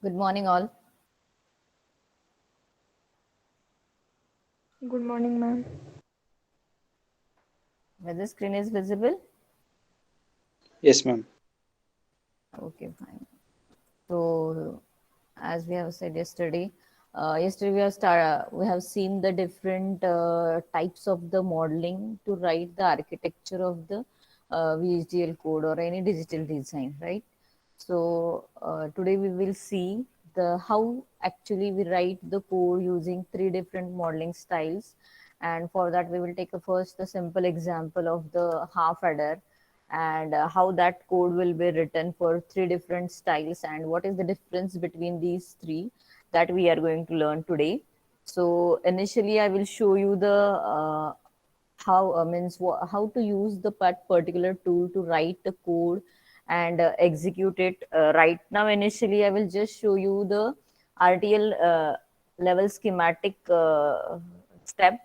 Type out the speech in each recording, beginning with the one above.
Good morning, all. Good morning, ma'am. Whether screen is visible? Yes, ma'am. Okay, fine. So, as we have said yesterday, we have seen the different types of the modeling to write the architecture of the VHDL code or any digital design, right? So today we will see the how actually we write the code using three different modeling styles, and for that we will take a first a simple example of the half adder and how that code will be written for three different styles and what is the difference between these three that we are going to learn today. So initially I will show you the how how to use the particular tool to write the code and execute it. Right now initially I will just show you the RTL level schematic step,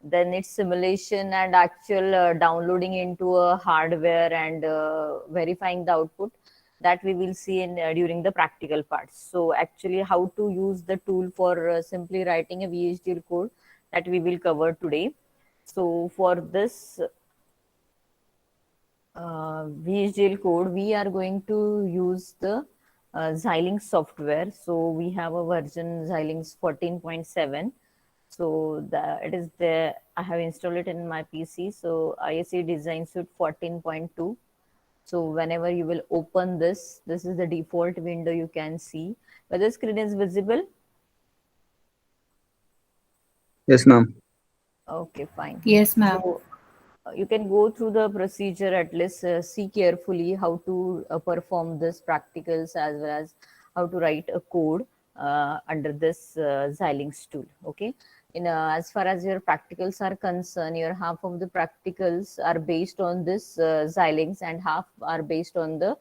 then its simulation and actual downloading into a hardware and verifying the output that we will see in during the practical parts. So actually how to use the tool for simply writing a VHDL code that we will cover today. So for this VHDL code, we are going to use the Xilinx software. So we have a version Xilinx 14.7. So it is there. I have installed it in my PC. So ISE Design Suite 14.2. So whenever you will open this, this is the default window you can see. Whether the screen is visible? Yes, ma'am. Okay, fine. Yes, ma'am. So you can go through the procedure, at least see carefully how to perform this practicals as well as how to write a code under this Xilinx tool. Okay. As far as your practicals are concerned, your half of the practicals are based on this Xilinx and half are based on the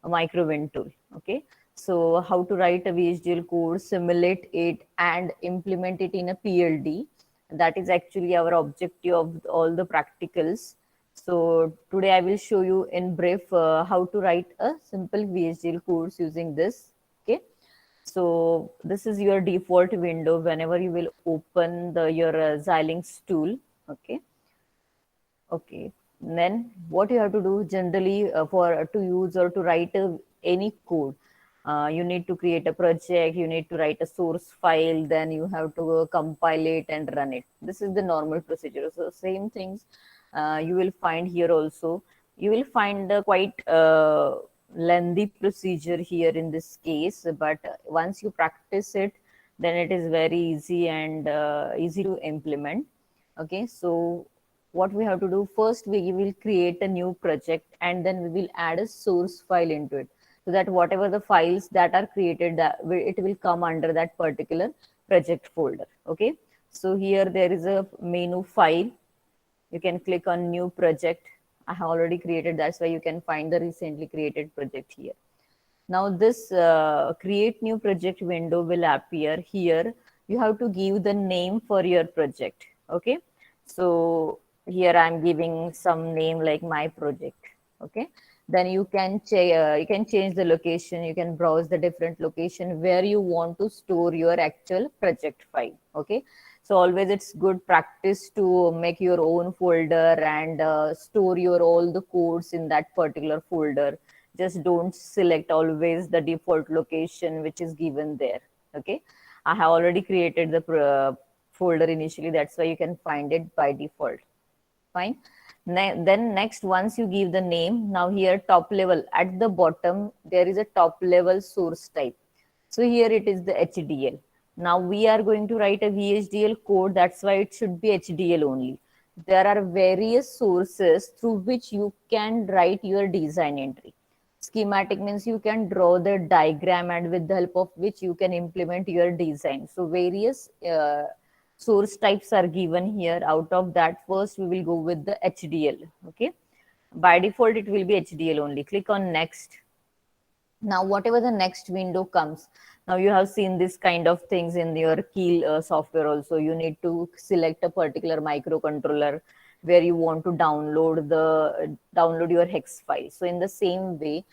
microwind tool. Okay. So how to write a VHDL code, simulate it and implement it in a PLD, that is actually our objective of all the practicals. So today I will show you in brief how to write a simple VHDL course using this. Okay. So this is your default window whenever you will open your Xilinx tool. Okay. Okay. Then what you have to do generally for to use or to write any code, you need to create a project, you need to write a source file, then you have to compile it and run it. This is the normal procedure. So same things you will find here also. You will find a quite lengthy procedure here in this case, but once you practice it, then it is very easy and easy to implement. Okay, so what we have to do first, we will create a new project and then we will add a source file into it, so that whatever the files that are created, it will come under that particular project folder. Okay, so here there is a menu file, you can click on new project. I have already created, that's why you can find the recently created project here. Now this create new project window will appear here. You have to give the name for your project. Okay. So here I'm giving some name like my project. Okay. Then you can change the location. You can browse the different location where you want to store your actual project file. Okay. So always it's good practice to make your own folder and store your all the codes in that particular folder. Just don't select always the default location which is given there. Okay, I have already created the folder initially, that's why you can find it by default. Fine. Then next, once you give the name, now here top level at the bottom there is a top level source type. So here it is the HDL. Now we are going to write a VHDL code, that's why it should be HDL only. There are various sources through which you can write your design entry. Schematic means you can draw the diagram and with the help of which you can implement your design. So various source types are given here. Out of that, first we will go with the HDL. Okay, by default it will be HDL only. Click on next. Now whatever the next window comes, now you have seen this kind of things in your Keel software also. You need to select a particular microcontroller where you want to download your hex file. So in the same way,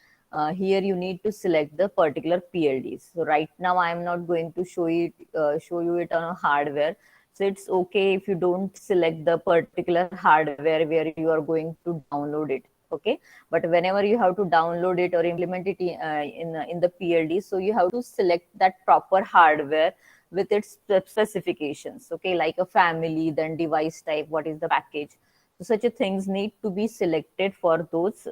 here you need to select the particular PLD. So right now I am not going to show you it on a hardware. So it's okay if you don't select the particular hardware where you are going to download it. Okay, but whenever you have to download it or implement it in the PLD, so you have to select that proper hardware with its specifications. Okay, like a family, then device type, what is the package. So such a things need to be selected for those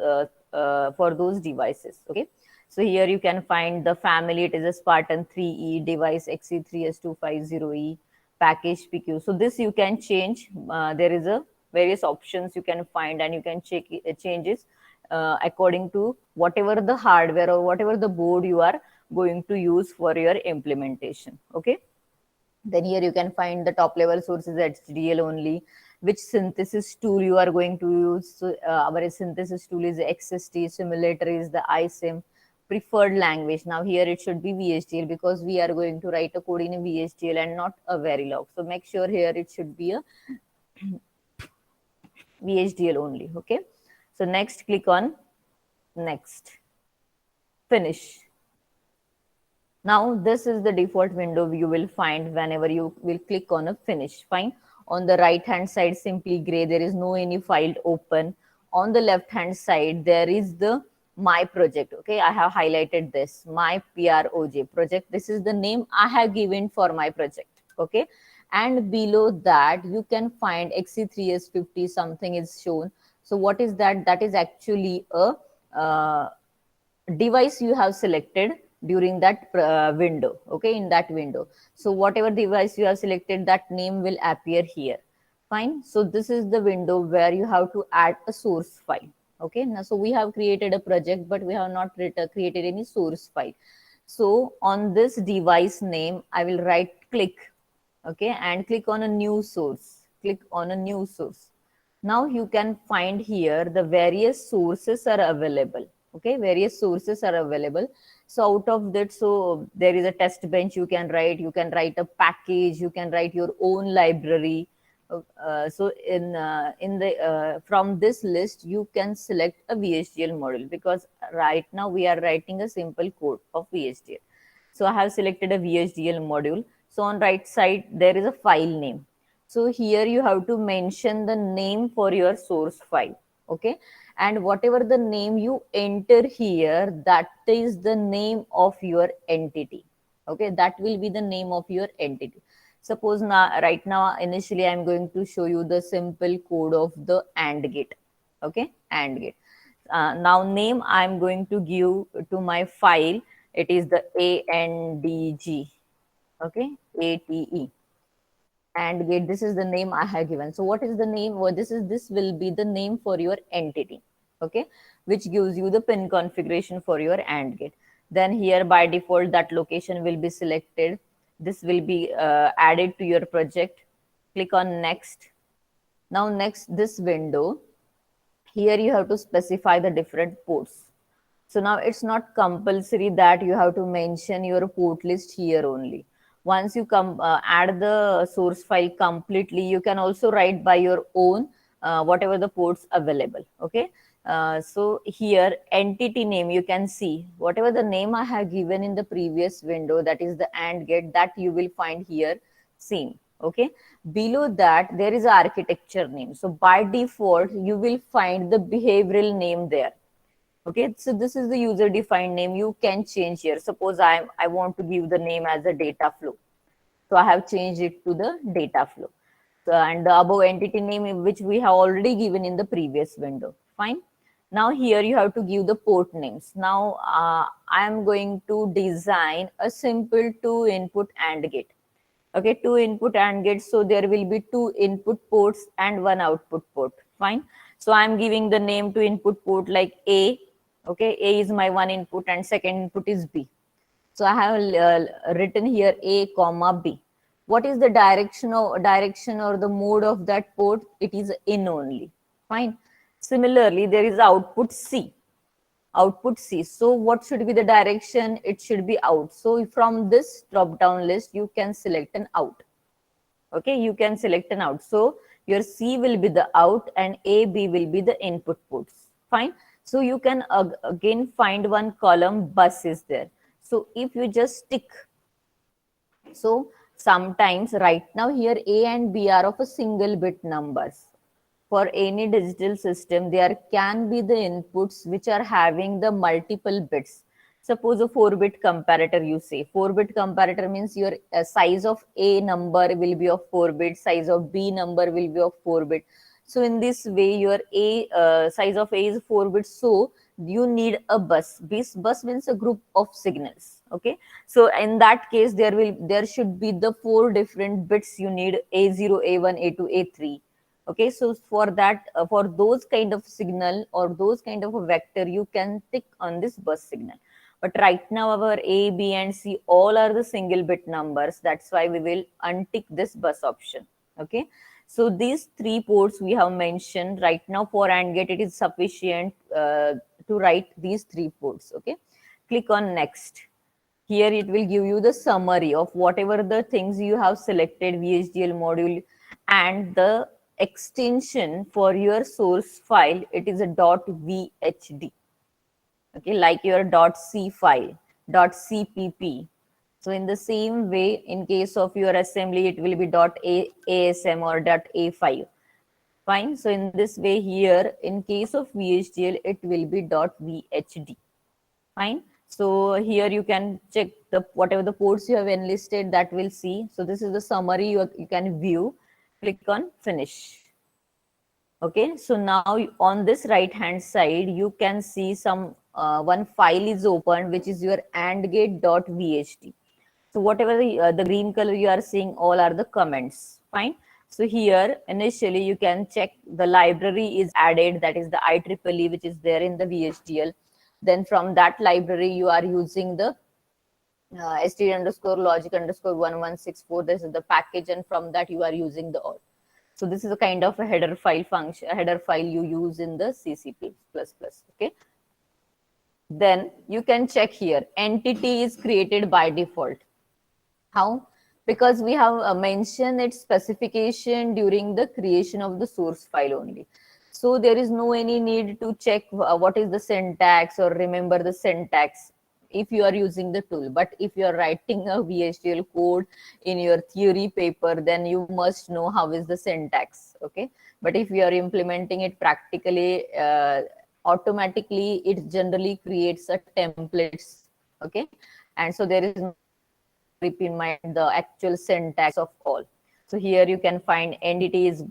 devices. Okay, so here you can find the family. It is a Spartan 3E device XE3S250E package PQ. So this you can change. There is a various options you can find, and you can check changes according to whatever the hardware or whatever the board you are going to use for your implementation. Okay, then here you can find the top level sources HDL only, which synthesis tool you are going to use. So, our synthesis tool is XST, simulator is the iSIM, preferred language. Now here it should be VHDL because we are going to write a code in a VHDL and not a Verilog. So make sure here it should be a VHDL only. Okay. So next, click on next, finish. Now this is the default window you will find whenever you will click on a finish. Fine. On the right hand side, simply gray, there is no any file open. On the left hand side, there is the my project. Okay, I have highlighted this, my PROJ project. This is the name I have given for my project. Okay, and below that you can find XC3S50 something is shown. So what is that? That is actually a device you have selected during that window. Okay, in that window, so whatever device you have selected, that name will appear here. Fine. So this is the window where you have to add a source file. Okay, now so we have created a project, but we have not created any source file. So on this device name, I will right click. Okay, and click on a new source. Click on a new source. Now you can find here the various sources are available. Okay, various sources are available. So out of that, so there is a test bench you can write. You can write a package. You can write your own library. So in the from this list you can select a VHDL module, because right now we are writing a simple code of VHDL. So I have selected a VHDL module. So on right side there is a file name. So here you have to mention the name for your source file. Okay, and whatever the name you enter here, that is the name of your entity. Okay, that will be the name of your entity. Suppose now, right now, initially I'm going to show you the simple code of the AND gate. Okay, AND gate. Now name I'm going to give to my file. It is the ANDG. Okay, ATE. AND gate. This is the name I have given. So what is the name? Well, this will be the name for your entity. Okay, which gives you the pin configuration for your AND gate. Then here by default that location will be selected. This will be added to your project. Click on next. Now next, this window, here you have to specify the different ports. So now it's not compulsory that you have to mention your port list here only. Once you add the source file completely, you can also write by your own whatever the ports available. Okay. So here entity name, you can see whatever the name I have given in the previous window, that is the AND gate, that you will find here same. Okay, below that there is architecture name. So by default you will find the behavioral name there. Okay, so this is the user defined name. You can change here. Suppose I want to give the name as a data flow, so I have changed it to the data flow. So, and the above entity name, which we have already given in the previous window. Fine. Now here you have to give the port names. Now I am going to design a simple 2-input AND gate. Okay, 2-input AND gate. So there will be 2 input ports and 1 output port. Fine. So I'm giving the name to input port like A. Okay, A is my 1 input and second input is B. So I have written here A comma B. What is the direction or the mode of that port? It is in only. Fine. Similarly, there is output C. Output C. So what should be the direction? It should be out. So from this drop down list, you can select an out. Okay, you can select an out. So your C will be the out and A, B will be the input ports. Fine. So you can again find one column bus is there. So if you just tick, so sometimes right now here A and B are of a single bit numbers. For any digital system, there can be the inputs which are having the multiple bits. Suppose a 4-bit comparator, you say. 4-bit comparator means your size of A number will be of 4 bit, size of B number will be of 4 bit. So in this way, your A size of A is 4 bits. So you need a bus. This bus means a group of signals. Okay. So in that case, there should be the 4 different bits you need: A0, A1, A2, A3. Okay, so for that, for those kind of signal or those kind of a vector, you can tick on this bus signal. But right now our A, B and C all are the single bit numbers. That's why we will untick this bus option. Okay, so these 3 ports we have mentioned. Right now for AND gate, it is sufficient to write these 3 ports. Okay, click on next. Here it will give you the summary of whatever the things you have selected VHDL module, and the extension for your source file, it is a .vhd. Okay, like your .c file, .cpp. So in the same way, in case of your assembly, it will be .asm or .a5. Fine. So in this way here, in case of VHDL, it will be .vhd. Fine. So here you can check the whatever the ports you have enlisted, that will see. So this is the summary you can view. Click on finish. Okay, so now on this right hand side, you can see some one file is opened, which is your andgate.vht. So whatever the green color you are seeing, all are the comments. Fine. So here initially you can check the library is added, that is the IEEE, which is there in the VHDL. Then from that library you are using the std underscore logic underscore 1164. This is the package, and from that you are using the all. So this is a kind of a header file function, a header file you use in the CCP++. Okay. Then you can check here, entity is created by default. How? Because we have mentioned its specification during the creation of the source file only. So there is no any need to check what is the syntax or remember the syntax if you are using the tool. But if you are writing a VHDL code in your theory paper, then you must know how is the syntax. Okay. But if you are implementing it practically, automatically it generally creates a templates. Okay. And so there is no keep in mind the actual syntax of all. So here you can find entity is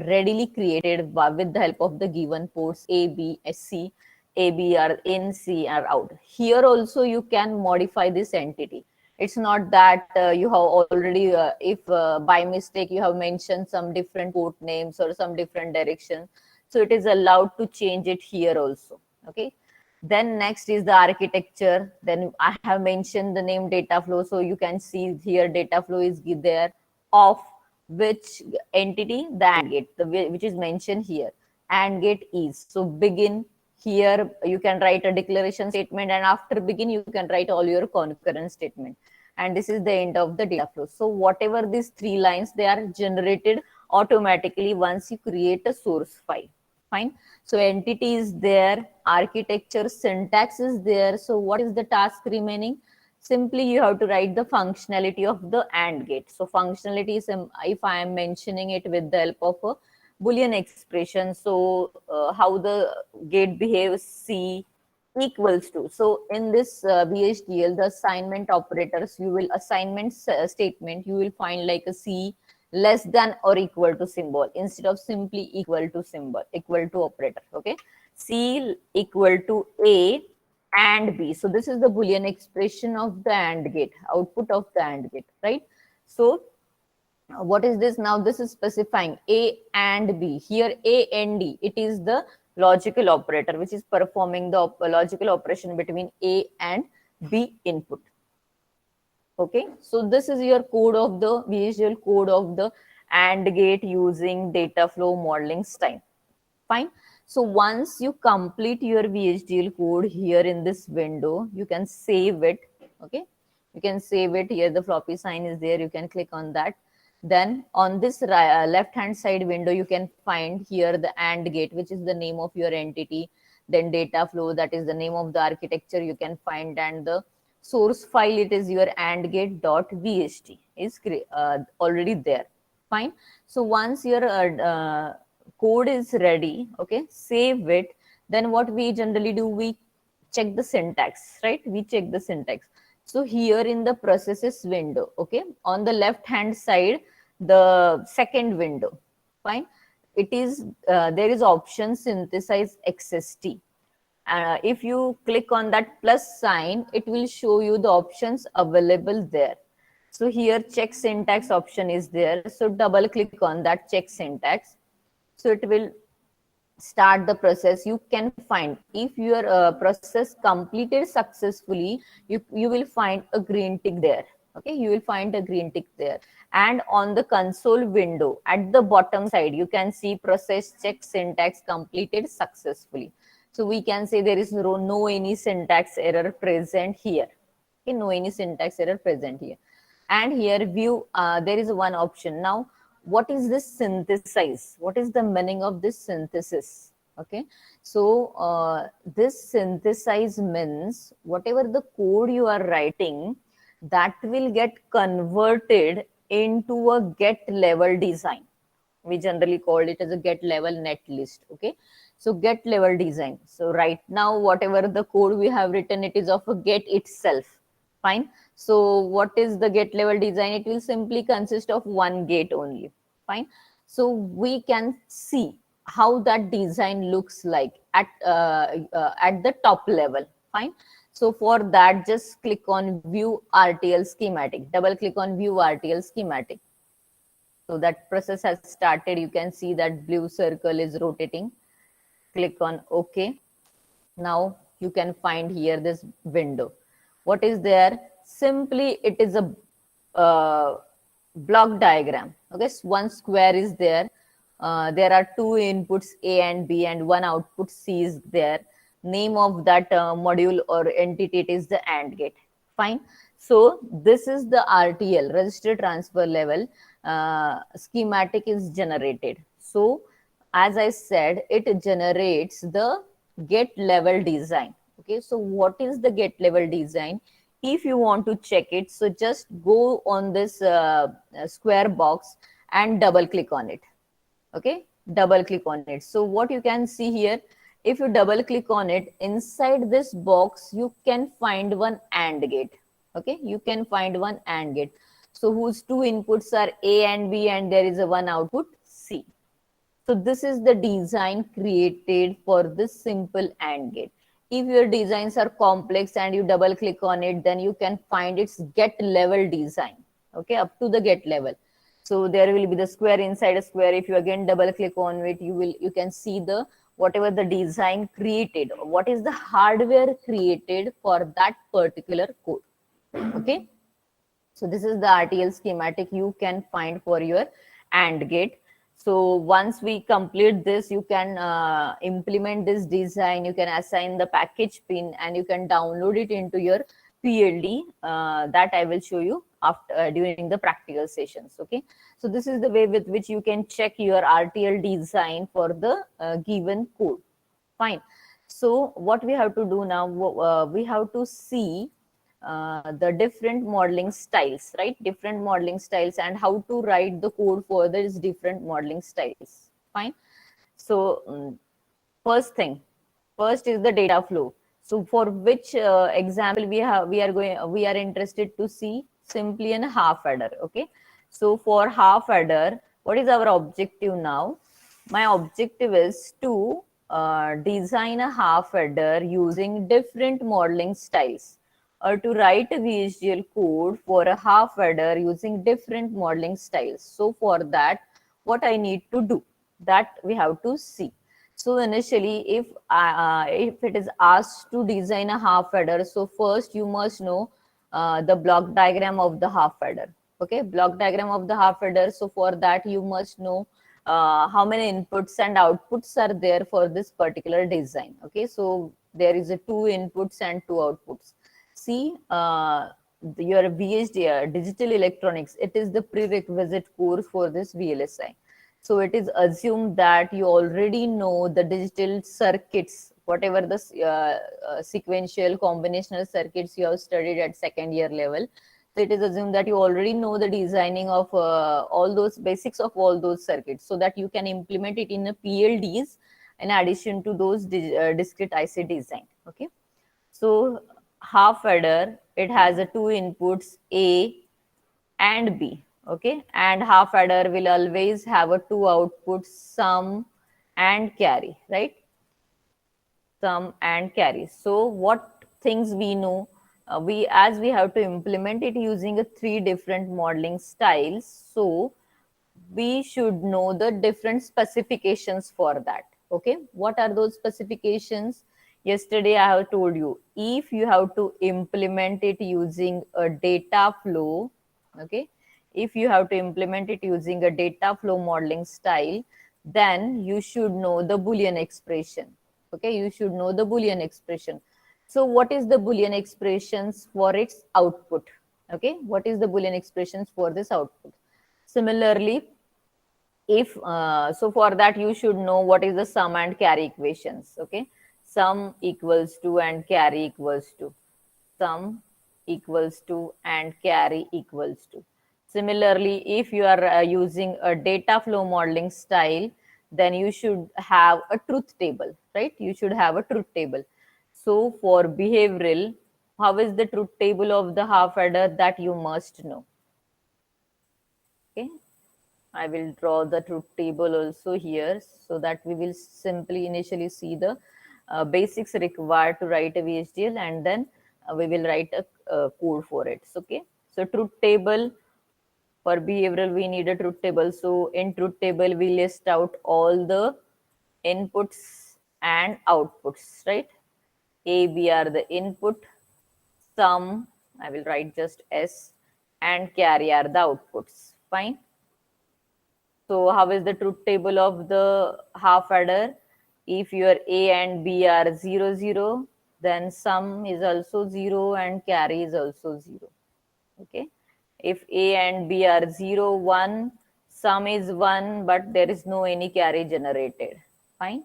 readily created with the help of the given ports A, B, C. A, B are in, C are out. Here also you can modify this entity. It's not that you have already, if by mistake you have mentioned some different port names or some different direction, so it is allowed to change it here also. Okay. Then next is the architecture. Then I have mentioned the name data flow. So you can see here data flow is there of which entity, the AND gate, which is mentioned here. AND gate is. So begin here, you can write a declaration statement, and after begin, you can write all your concurrent statement. And this is the end of the data flow. So whatever these 3 lines, they are generated automatically once you create a source file. Fine. So entity is there, architecture, syntax is there. So what is the task remaining? Simply you have to write the functionality of the AND gate. So functionality is, if I am mentioning it with the help of a Boolean expression, so how the gate behaves, C equals to. So in this VHDL, the assignment operators, you will assignment statement, you will find like a C less than or equal to symbol instead of simply equal to symbol, equal to operator. Okay. C equal to A and B. So this is the Boolean expression of the AND gate, output of the AND gate, right? So what is this now? This is specifying A and B. Here A and D, it is the logical operator which is performing the logical operation between A and B input. Okay, so this is your code of the visual code of the AND gate using data flow modeling style. Fine. So once you complete your VHDL code here in this window, you can save it. Okay, you can save it here. The floppy sign is there. You can click on that. Then on this left hand side window, you can find here the AND gate, which is the name of your entity. then data flow, that is the name of the architecture you can find, and the source file, it is your andgate.vht is already there. Fine. So once your code is ready, okay, save it. Then what we generally do, we check the syntax, right? We check the syntax. So here in the processes window, okay, on the left hand side, the second window, fine, it is there is option synthesize xst. If you click on that plus sign, it will show you the options available there. So here check syntax option is there. So double click on that check syntax. So it will start the process. You can find if your process completed successfully, you will find a green tick there. Okay, you will find a green tick there. And on the console window at the bottom side, you can see process check syntax completed successfully. So we can say there is no any syntax error present here. Okay, no any syntax error present here. And here view, there is one option. Now what is this synthesize? What is the meaning of this synthesis? Okay, so this synthesize means whatever the code you are writing, that will get converted into a get level design. We generally call it as a get level net list. Okay, so get level design. So right now whatever the code we have written, it is of a get itself. Fine. So what is the get level design? It will simply consist of one gate only. Fine. So we can see how that design looks like at the top level. Fine. So for that, just click on view RTL schematic. Double click on view RTL schematic. So that process has started. You can see that blue circle is rotating. Click on OK. Now you can find here this window. What is there? Simply it is a block diagram. Okay, so one square is there. There are two inputs A and B and one output C is there. Name of that module or entity, it is the AND gate. Fine. So this is the RTL, register transfer level schematic is generated. So as I said, it generates the get level design. Okay, so what is the get level design? If you want to check it, so just go on this square box and double click on it. Okay, double click on it. So what you can see here, if you double click on it, inside this box you can find one AND gate. Okay, you can find one AND gate. So whose two inputs are A and B, and there is a one output C. So this is the design created for this simple AND gate. If your designs are complex and you double click on it, then you can find its get level design. Okay, up to the get level. So there will be the square inside a square. If you again double click on it, you can see the whatever the design created, what is the hardware created for that particular code. Okay. So this is the RTL schematic you can find for your AND gate. So once we complete this, you can implement this design, you can assign the package pin, and you can download it into your PLD that I will show you after during the practical sessions. Okay, so this is the way with which you can check your RTL design for the given code. Fine. So what we have to do now, we have to see the different modeling styles, right? Different modeling styles and how to write the code for these different modeling styles. Fine. So first is the data flow. So for which example we are interested to see simply in half adder. Okay. So for half adder, what is our objective now? My objective is to design a half adder using different modeling styles, or to write a VHDL code for a half adder using different modeling styles. So for that, what I need to do, that we have to see. So initially, if it is asked to design a half adder, so first you must know the block diagram of the half adder. Okay, block diagram of the half adder. So for that, you must know how many inputs and outputs are there for this particular design. Okay, so there is a 2 inputs and 2 outputs. See, your VHD, digital electronics, it is the prerequisite course for this VLSI. So it is assumed that you already know the digital circuits whatever the sequential combinational circuits you have studied at second year level. So it is assumed that you already know the designing of all those basics of all those circuits, so that you can implement it in a PLDs in addition to those discrete IC design. Okay. So half adder, it has a two inputs A and B. Okay. And half adder will always have a two outputs, sum and carry, right? Sum and carry. So what things we know, we have to implement it using a three different modeling styles. So we should know the different specifications for that. Okay, what are those specifications? Yesterday I have told you, if you have to implement it using a data flow, okay, if you have to implement it using a data flow modeling style, then you should know the Boolean expression. Okay, you should know the Boolean expression. So what is the Boolean expressions for its output? Okay, what is the Boolean expressions for this output? Similarly, if so for that you should know what is the sum and carry equations. Okay, sum equals to and carry equals to, sum equals to and carry equals to. Similarly, if you are using a data flow modeling style, then you should have a truth table, right? You should have a truth table. So for behavioral, how is the truth table of the half adder, that you must know. Okay, I will draw the truth table also here, so that we will simply initially see the basics required to write a VHDL, and then we will write a code for it. So, okay. So truth table, for behavioral we need a truth table. So in truth table we list out all the inputs and outputs, right? A, B are the input, sum, I will write just S, and carry are the outputs. Fine. So how is the truth table of the half adder? If your A and B are 0, 0, then sum is also 0 and carry is also 0. Okay. If A and B are 0, 1, sum is 1, but there is no any carry generated. Fine.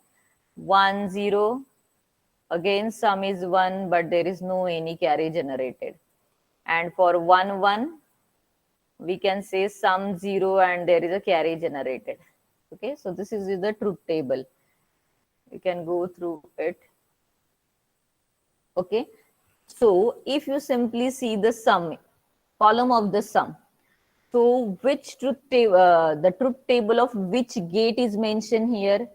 1, 0, again sum is 1, but there is no any carry generated. And for 1, 1, we can say sum 0 and there is a carry generated. Okay, so this is the truth table. You can go through it. Okay, so if you simply see the sum, column of the sum, so which truth table, the truth table of which gate is mentioned here?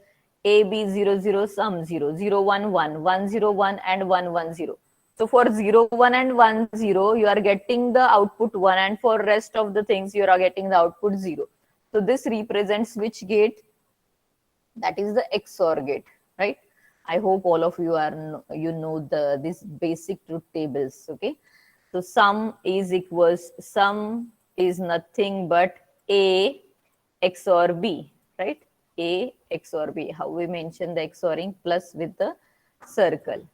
A, B, 0, 0, sum 0, 0, 1, 1, 1, 0, 1 and 1, 1, 0. So for 0, 1 and 1, 0, you are getting the output 1, and for rest of the things, you are getting the output 0. So this represents which gate? That is the XOR gate, right? I hope all of you are, you know the this basic truth tables. Okay, so sum is nothing but A XOR B, right? A XOR B. How we mention the XORing, plus with the circle.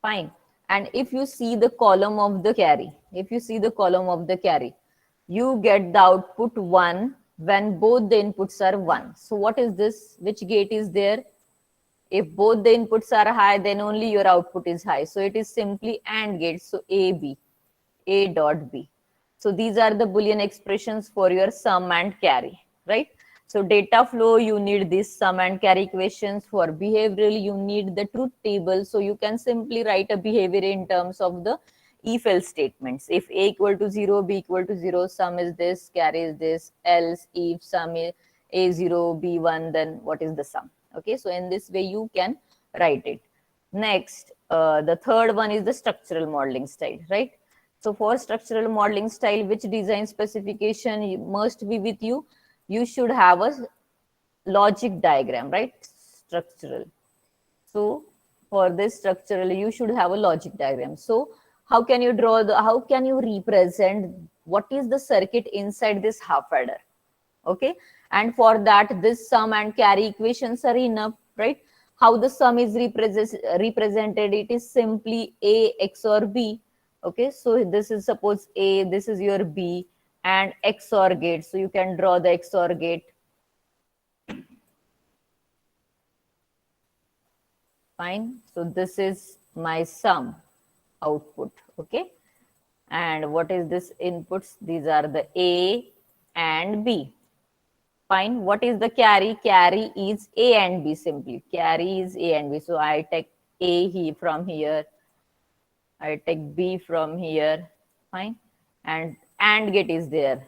Fine. And if you see the column of the carry, if you see the column of the carry, you get the output 1 when both the inputs are 1. So what is this? Which gate is there? If both the inputs are high, then only your output is high. So it is simply AND gate. So A, B, A dot B. So these are the Boolean expressions for your sum and carry, right? So data flow, you need this sum and carry equations. For behavioral, you need the truth table. So you can simply write a behavior in terms of the if else statements. If A equal to 0, B equal to 0, sum is this, carry is this, else if sum is A0, B1, then what is the sum? Okay, so in this way you can write it. Next, the third one is the structural modeling style, right? So for structural modeling style, which design specification must be with you? You should have a logic diagram, right? Structural. So for this structural, you should have a logic diagram. So how can you draw how can you represent what is the circuit inside this half adder? Okay, and for that this sum and carry equations are enough, right? How the sum is represented? It is simply A XOR B. Okay, so this is suppose A, this is your B, and XOR gate. So you can draw the XOR gate. Fine. So this is my sum output. Okay. And what is this inputs? These are the A and B. Fine. What is the carry? Carry is A and B simply. Carry is A and B. So I take A here from here. I take B from here. Fine. And AND gate is there.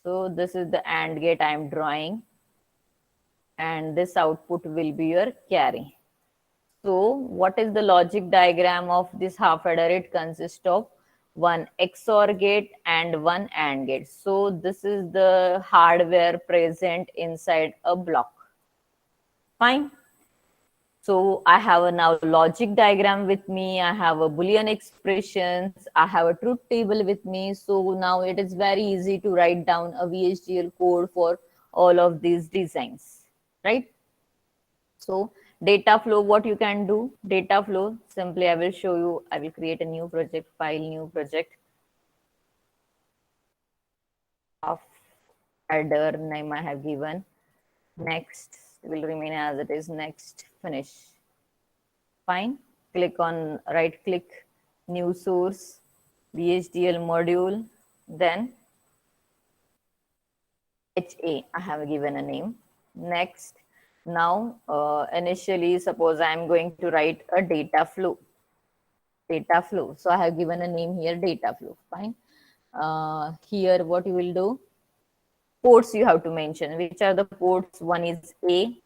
So this is the AND gate I am drawing. And this output will be your carry. So what is the logic diagram of this half adder? It consists of one XOR gate and one AND gate. So this is the hardware present inside a block. Fine. So I have a now logic diagram with me. I have a Boolean expressions. I have a truth table with me. So now it is very easy to write down a VHDL code for all of these designs, right? So data flow, what you can do, data flow, simply I will show you, I will create a new project, file, new project. Half adder name I have given. Next will remain as it is, next, finish. Fine. Click on right click, new source, VHDL module, then HA, I have given a name. Next, now initially suppose I am going to write a data flow. Data flow. So I have given a name here, data flow. Fine. Here, what you will do, ports you have to mention. Which are the ports? One is A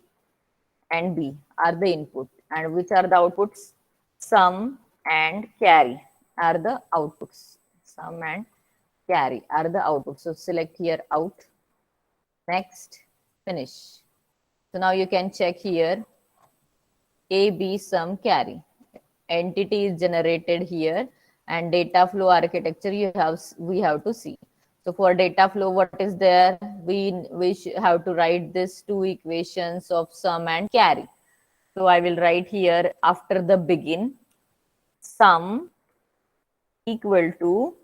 and B are the input. And which are the outputs? Sum and carry are the outputs. Sum and carry are the outputs. So select here out. Next, finish. So now you can check here A, B, sum, carry. Entity is generated here, and data flow architecture we have to see. So for data flow, what is there? We have to write these two equations of sum and carry. So I will write here after the begin, sum equal to,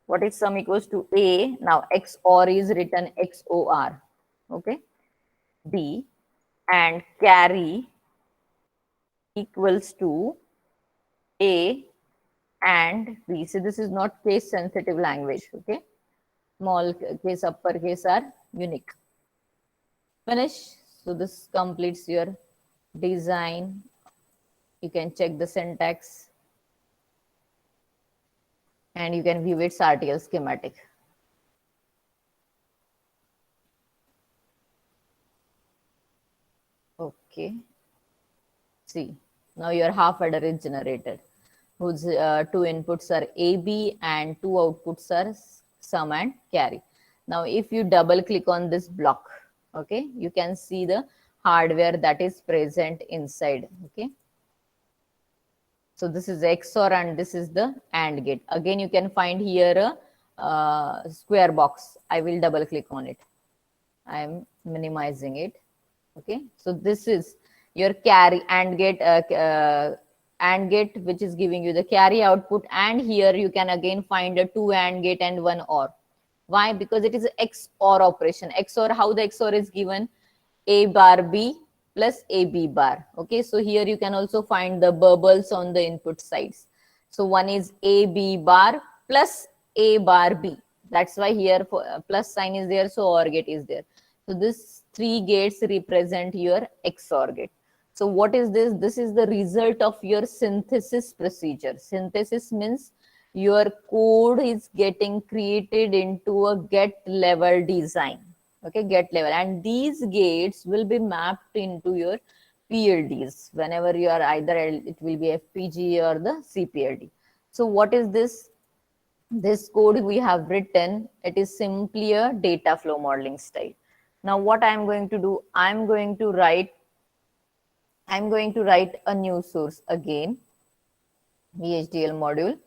what is sum equals to A? Now XOR is written XOR. Okay. B and carry equals to A and B. So this is not case sensitive language. Okay. Small case, uppercase are unique. Finish. So this completes your design. You can check the syntax and you can view its RTL schematic. Okay. See, now your half adder is generated, whose two inputs are AB and two outputs are sum and carry. Now, if you double click on this block, okay, you can see the hardware that is present inside. Okay. So this is XOR and this is the AND gate. Again, you can find here a square box. I will double click on it. I am minimizing it. Okay. So this is your carry AND gate, which is giving you the carry output. And here you can again find a two AND gate and one OR. Why? Because it is an XOR operation. XOR, how the XOR is given? A bar B plus AB bar. Okay, so here you can also find the bubbles on the input sides. So one is AB bar plus A bar B. That's why here plus sign is there, so OR gate is there. So this three gates represent your XOR gate. So what is this? This is the result of your synthesis procedure. Synthesis means your code is getting created into a get level design. Okay, get level, and these gates will be mapped into your PLDs whenever you are either it will be FPGA or the CPLD. So what is this? This code we have written, it is simply a data flow modeling style. Now what I am going to do, I'm going to write a new source again, VHDL module,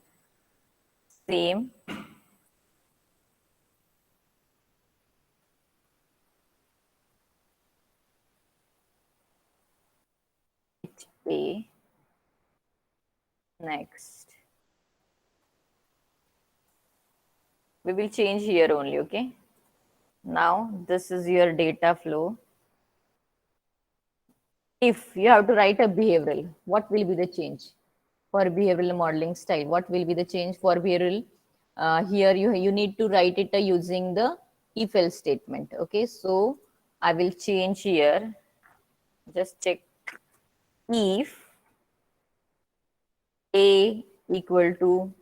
same. HA. Next. We will change here only, okay? Now this is your data flow. If you have to write a behavioral, what will be the change for behavioral modeling style? What will be the change for behavioral? Here you need to write it using the if else statement. Okay, so I will change here. Just check if a equal to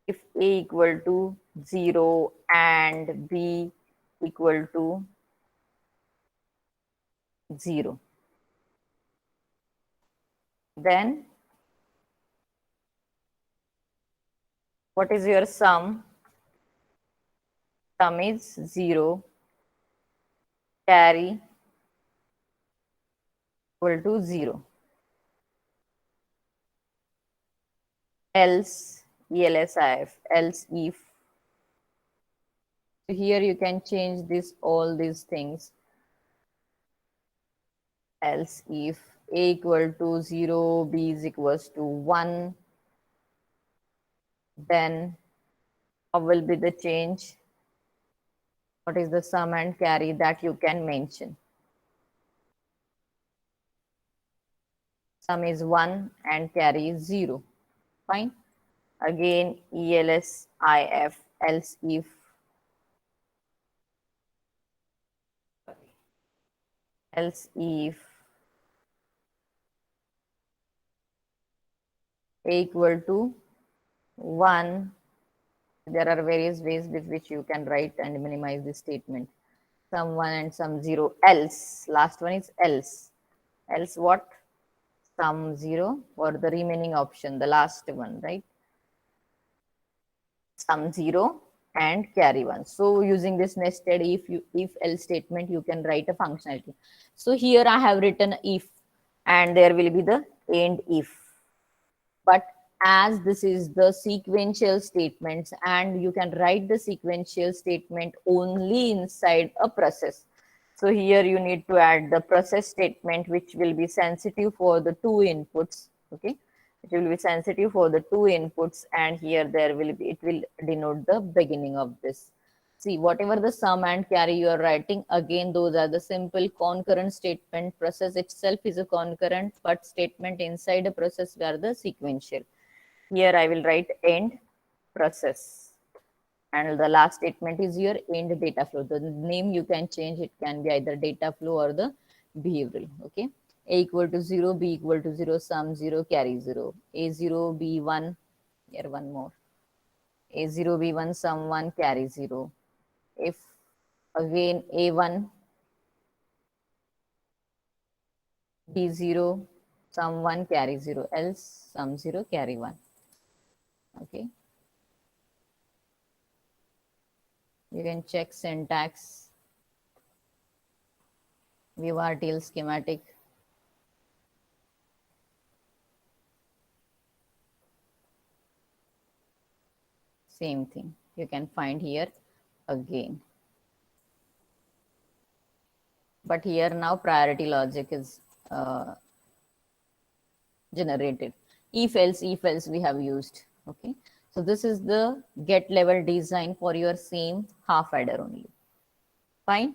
if a equal to 0 and b equal to 0, then what is your sum? Sum is 0, carry equal to 0. Else, ELSIF, else if. So here you can change this, all these things. Else if a equal to 0, b is equals to 1, then what will be the change? What is the sum and carry that you can mention? Sum is 1 and carry is 0. Fine. Again, ELSIF, else if. Else if a equal to 1, there are various ways with which you can write and minimize this statement. Some 1 and some 0. Else, last one is else. Else what? Some 0 for the remaining option, the last one, right? Some 0 and carry 1. So using this nested if else statement, you can write a functionality. So here I have written if, and there will be the end if. But as this is the sequential statements, and you can write the sequential statement only inside a process. So here you need to add the process statement, which will be sensitive for the two inputs. Okay, it will be sensitive for the two inputs, and here there will be, it will denote the beginning of this. See, whatever the sum and carry you are writing, again, those are the simple concurrent statement. Process itself is a concurrent, but statement inside a process were the sequential. Here I will write end process. And the last statement is your end data flow. The name you can change, it can be either data flow or the behavioral. Okay. A equal to 0, B equal to 0, sum 0, carry 0. A0, B1, here one more. A0, B1, sum 1, carry 0. If again A1, B0, sum 1, carry 0, else sum 0, carry 1. Okay. You can check syntax, view RTL schematic. Same thing you can find here again. But here now priority logic is generated. If else we have used. Okay. So this is the get level design for your same half adder only. Fine.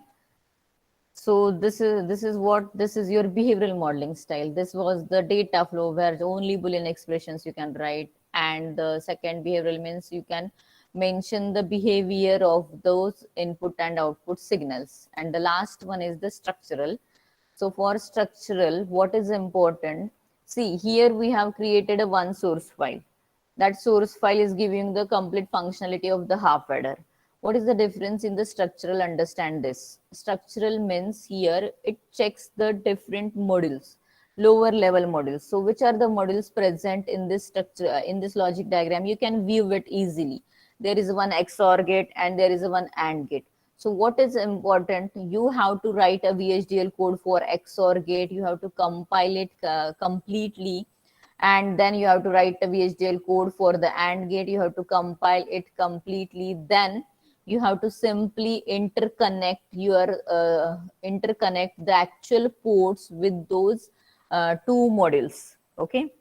So this is what this is your behavioral modeling style. This was the data flow where only Boolean expressions you can write, and the second behavioral means you can mention the behavior of those input and output signals, and the last one is the structural. So for structural, what is important? See, here we have created a one source file. That source file is giving the complete functionality of the half adder. What is the difference in the structural? Understand this. Structural means here it checks the different modules, lower level modules. So which are the modules present in this structure, in this logic diagram? You can view it easily. There is one XOR gate and there is one AND gate. So what is important? You have to write a VHDL code for XOR gate. You have to compile it completely, and then you have to write a VHDL code for the AND gate. You have to compile it completely. Then you have to simply interconnect the actual ports with those two modules. Okay,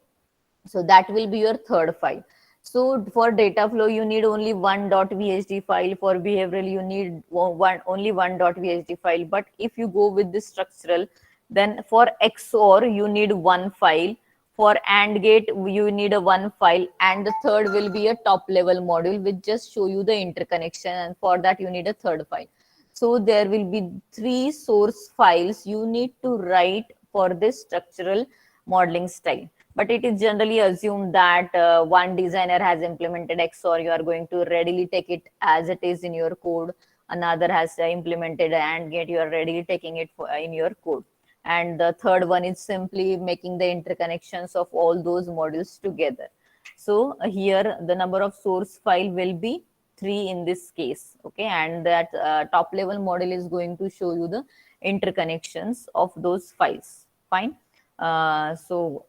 so that will be your third file. So for data flow, you need only one .vhd file. For behavioral, you need only one .vhd file. But if you go with the structural, Then for XOR, you need one file. For AND gate, you need a one file. And the third will be a top level module, which just show you the interconnection. And for that, you need a third file. So there will be three source files you need to write for this structural modeling style. But it is generally assumed that one designer has implemented XOR, you are going to readily take it as it is in your code. Another has implemented AND gate, you are readily taking it in your code. And the third one is simply making the interconnections of all those modules together. So here the number of source file will be 3 in this case. Okay, and that top level model is going to show you the interconnections of those files. Fine. So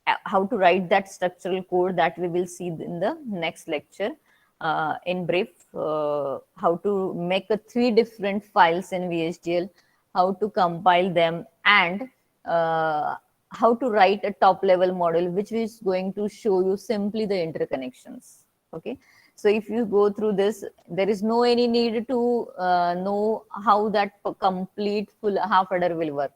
how to write that structural code, that we will see in the next lecture. In brief, how to make three different files in VHDL, how to compile them, and how to write a top level model which is going to show you simply the interconnections. Okay, so if you go through this, there is no any need to know how that complete full half adder will work.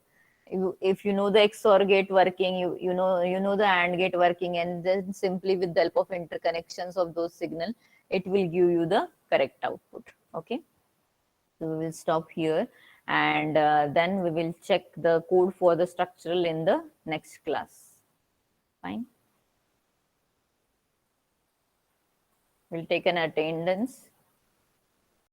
If you know the XOR gate working, you know the AND gate working, and then simply with the help of interconnections of those signal, it will give you the correct output. Okay, so we will stop here, and then we will check the code for the structural in the next class. Fine. We'll take an attendance.